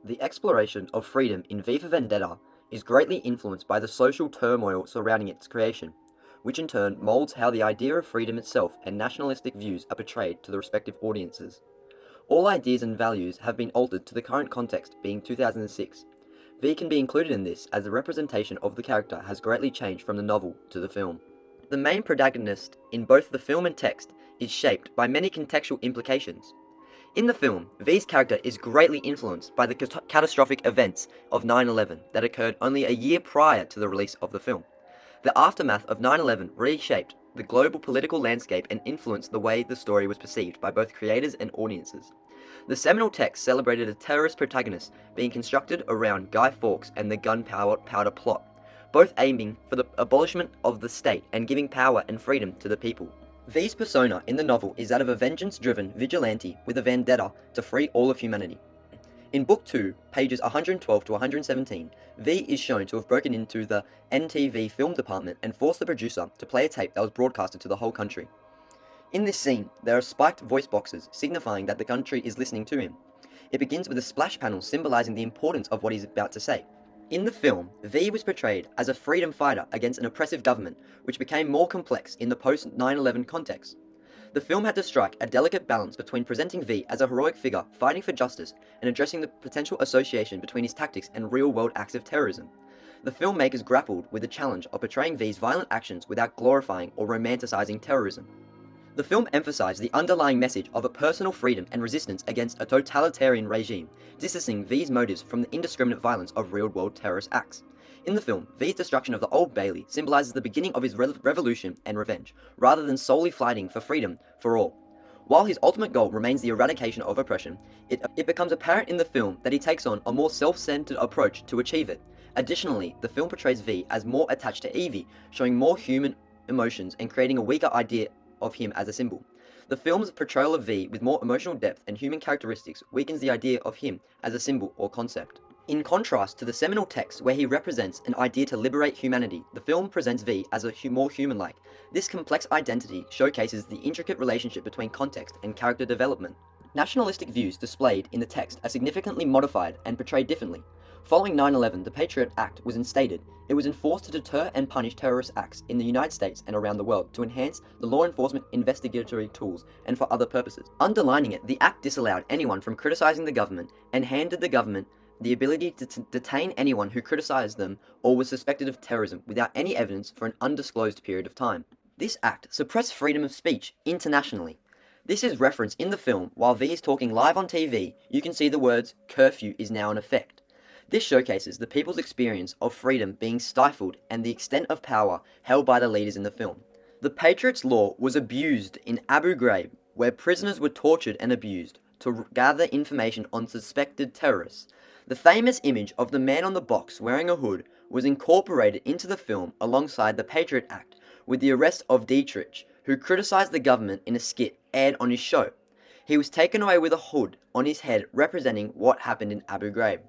The exploration of freedom in V for Vendetta is greatly influenced by the social turmoil surrounding its creation, which in turn molds how the idea of freedom itself and nationalistic views are portrayed to the respective audiences. All ideas and values have been altered to the current context being 2006. V can be included in this as the representation of the character has greatly changed from the novel to the film. The main protagonist in both the film and text is shaped by many contextual implications. In the film, V's character is greatly influenced by the catastrophic events of 9/11 that occurred only a year prior to the release of the film. The aftermath of 9/11 reshaped the global political landscape and influenced the way the story was perceived by both creators and audiences. The seminal text celebrated a terrorist protagonist being constructed around Guy Fawkes and the gunpowder plot, both aiming for the abolishment of the state and giving power and freedom to the people. V's persona in the novel is that of a vengeance-driven vigilante with a vendetta to free all of humanity. In Book 2, pages 112 to 117, V is shown to have broken into the NTV film department and forced the producer to play a tape that was broadcasted to the whole country. In this scene, there are spiked voice boxes signifying that the country is listening to him. It begins with a splash panel symbolizing the importance of what he's about to say. In the film, V was portrayed as a freedom fighter against an oppressive government, which became more complex in the post-9/11 context. The film had to strike a delicate balance between presenting V as a heroic figure fighting for justice and addressing the potential association between his tactics and real-world acts of terrorism. The filmmakers grappled with the challenge of portraying V's violent actions without glorifying or romanticizing terrorism. The film emphasized the underlying message of a personal freedom and resistance against a totalitarian regime, distancing V's motives from the indiscriminate violence of real-world terrorist acts. In the film, V's destruction of the Old Bailey symbolizes the beginning of his revolution and revenge, rather than solely fighting for freedom for all. While his ultimate goal remains the eradication of oppression, it becomes apparent in the film that he takes on a more self-centered approach to achieve it. Additionally, the film portrays V as more attached to Evie, showing more human emotions and creating a weaker idea of him as a symbol. The film's portrayal of V with more emotional depth and human characteristics weakens the idea of him as a symbol or concept. In contrast to the seminal text where he represents an idea to liberate humanity, the film presents V as more human-like. This complex identity showcases the intricate relationship between context and character development. Nationalistic views displayed in the text are significantly modified and portrayed differently. Following 9/11, the Patriot Act was instated. It was enforced to deter and punish terrorist acts in the United States and around the world to enhance the law enforcement investigatory tools and for other purposes. Underlining it, the act disallowed anyone from criticizing the government and handed the government the ability to detain anyone who criticized them or was suspected of terrorism without any evidence for an undisclosed period of time. This act suppressed freedom of speech internationally. This is referenced in the film. While V is talking live on TV, you can see the words "curfew is now in effect." This showcases the people's experience of freedom being stifled and the extent of power held by the leaders in the film. The Patriots' Law was abused in Abu Ghraib, where prisoners were tortured and abused to gather information on suspected terrorists. The famous image of the man on the box wearing a hood was incorporated into the film alongside the Patriot Act with the arrest of Dietrich, who criticized the government in a skit aired on his show. He was taken away with a hood on his head representing what happened in Abu Ghraib.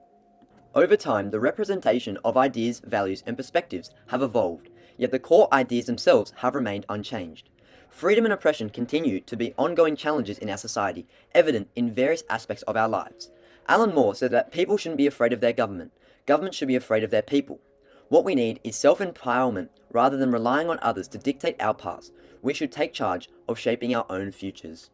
Over time, the representation of ideas, values, and perspectives have evolved, yet the core ideas themselves have remained unchanged. Freedom and oppression continue to be ongoing challenges in our society, evident in various aspects of our lives. Alan Moore said that people shouldn't be afraid of their government. Government should be afraid of their people. What we need is self-empowerment rather than relying on others to dictate our paths. We should take charge of shaping our own futures.